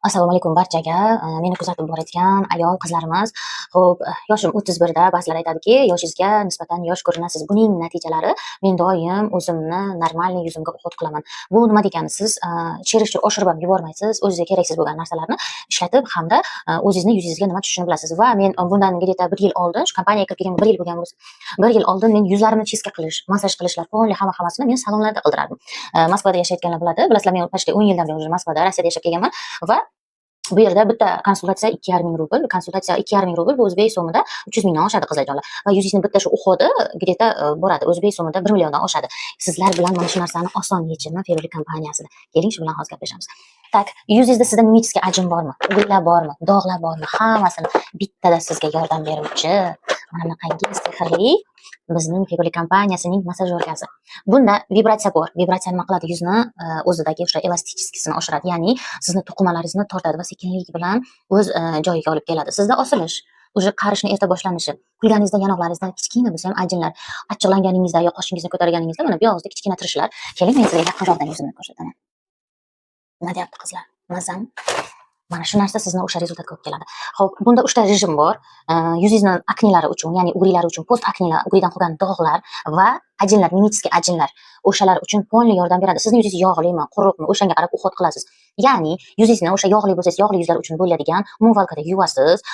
Assalomu alaykum barchaga. Meni kuzatib borayotgan ayol qizlarimiz. Xo'p, yoshim 31 da. Ba'zilar aytadiki, yoshingizga nisbatan yosh ko'rinasiz. Buning natijalari men doim o'zimni normalniy yuzimga o'xshat qilaman. Bu nima degani? Siz cherishni oshirib ham yubormaysiz. O'zingizga keraksiz bo'lgan narsalarni ishlatib hamda o'zingizni yuzingizga nima tushishini bilasiz. Va men bundan где-то 1 yil oldin, shu kompaniyaga kirib kelgan 1 yil bo'lgan bo'lsa, 1 yil oldin men yuzlarimni chiska qilish, massaj qilishlar, polni hammasini men salonlarda qildirardim. Moskvada yashayotganlar biladi. Bilasizlar, men почти 10 yildan beri Moskvada, Rossiyada yashab kelganman va bu yerda bitta konsultatsiya 2,5 ming rubl. Konsultatsiya 2,5 ming rubl bu o'zbek so'mida 300 mingdan oshadi qizlarjonlar. Va yuzingizni bitta shu uhodi где-то boradi. O'zbek so'mida 1 milliondan oshadi. Sizlar bilan mana shu narsani oson yechimi Fevri kompaniyasida. Keling, shu bilan hozir gaplashamiz. Tak, yuzingizda sizda mimический ajin bormi? Ugurlar bormi? Dog'lar bormi? Hammasini bittada sizga yordam beruvchi mana bunaqangi sehrli bizning Fevri kompaniyasining masajyorkasi. Bunda vibratsiya bor. Vibratsiya nima qiladi? Yuzni o'zidagi o'sha elastichniskisini oshiradi. Ya'ni sizni to'qimalaringizni tortadi va sekinlik bilan o'z joyiga olib keladi. Sizda osilish, уже qarishni erta boshlanishi, kulganingizda yanoqlaringizda kichkina bo'lsa ham ajinlar, achchiqlanganingizda yo qoshingizni ko'targaningizda mana bu yog'ingizda kichkina tirishlar. Keling, men sizga yaqinroqdan yuzimni ko'rsataman. Nima deyapti qizlar? Mazam. Mana shu narsa sizni o'sha rezultatga olib keladi. Xo'p, bunda 3 ta rejim bor. Yuzingizni aknilari uchun, ya'ni ugrilar uchun, post aknilar, ugridan qolgan dog'lar va ajinlar, mimический ajinlar, o'shalar uchun polni yordam beradi. Sizning yuzingiz yog'limi, quruqmi, o'shanga qarab uhod qilasiz. Ya'ni yuzingizni o'sha yog'li bo'lsangiz, yog'li yuzlar uchun bo'ladigan umvalkada yuvasiz.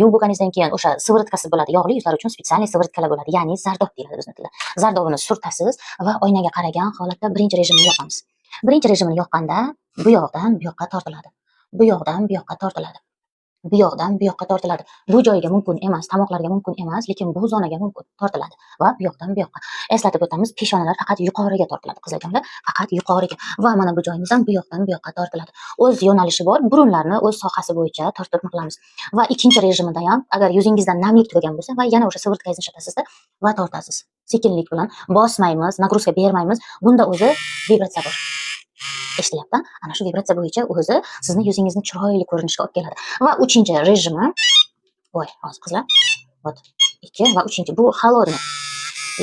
Yuvib bo'lganingizdan keyin o'sha siviritkasi bo'ladi. Yog'li yuzlar uchun spetsialniy siviritkalar bo'ladi. Ya'ni zardob deyiladi bizning tilda. Zardobini surtasiz va oynaga qaragan holatda birinchi rejimni yoqamiz. Birinchi rejimni yoqqanda bu yoqdan bu yoqqa tortiladi. Bu yoqdan bu yoqqa tortiladi. Bu yoqdan bu yoqqa tortiladi. Bu joyiga mumkin emas, tomoqlarga mumkin emas, lekin bu zonaga mumkin tortiladi va bu yoqdan bu yoqqa. Eslatib o'tamiz, peshonalar faqat yuqoriga tortiladi, qizlarjonlar, faqat yuqoriga. Va mana bu joyimiz ham bu yoqdan bu yoqqa tortiladi. O'z yo'nalishi bor, burunlarni o'z sohasi bo'yicha tortib qilamiz. Va ikkinchi rejimida ham agar yuzingizda namlik tugagan bo'lsa va yana o'sha sivirtkangizni ishlatasiz va tortasiz. Sekinlik bilan bosmaymiz, nagruzka bermaymiz. Bunda o'zi vibratsiya bor. Eshitilyapti? Ana shu vibratsiya bo'yicha o'zi sizni yuzingizni chiroyli ko'rinishga olib keladi. Va 3-chi rejimi, voy, hozir qizlar, вот 2 va 3-chi bu холодный.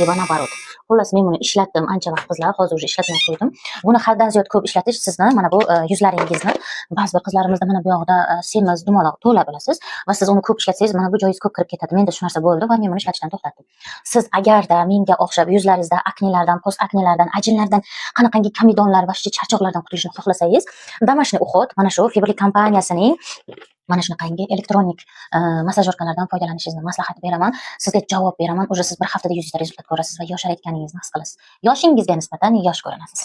Va nabarot. Xullas, men buni ishlatdim ancha vaqt qizlar, hozir уже ishlatmay qo'ydim. Buni haddan ziyod ko'p ishlatish sizni mana bu yuzlaringizni, ba'zi bir qizlarimizda mana bu yoqda semiz, dumaloq to'la bilasiz va siz uni ko'p ishlatsangiz mana bu joyingiz ko'p kirib ketadi. Menda shu narsa bo'ldi va men buni ishlatishdan to'xtatdim. Siz agarda menga o'xshab yuzlaringizda aknilardan, post aknilardan, ajinlardan, qanaqangi komidonlar va charchoqlardan qutulishni xohlasangiz, damashni uhod mana shu Fevri kompaniyasining mana shunaqangi elektronik masajyorkalardan foydalanishingizni maslahat beraman. Sizga javob beraman. Уже siz bir haftada yuzingizda rezultat ko'rasiz va yosharayotganingizni his qilasiz. Yoshingizga nisbatan yosh ko'rinasiz.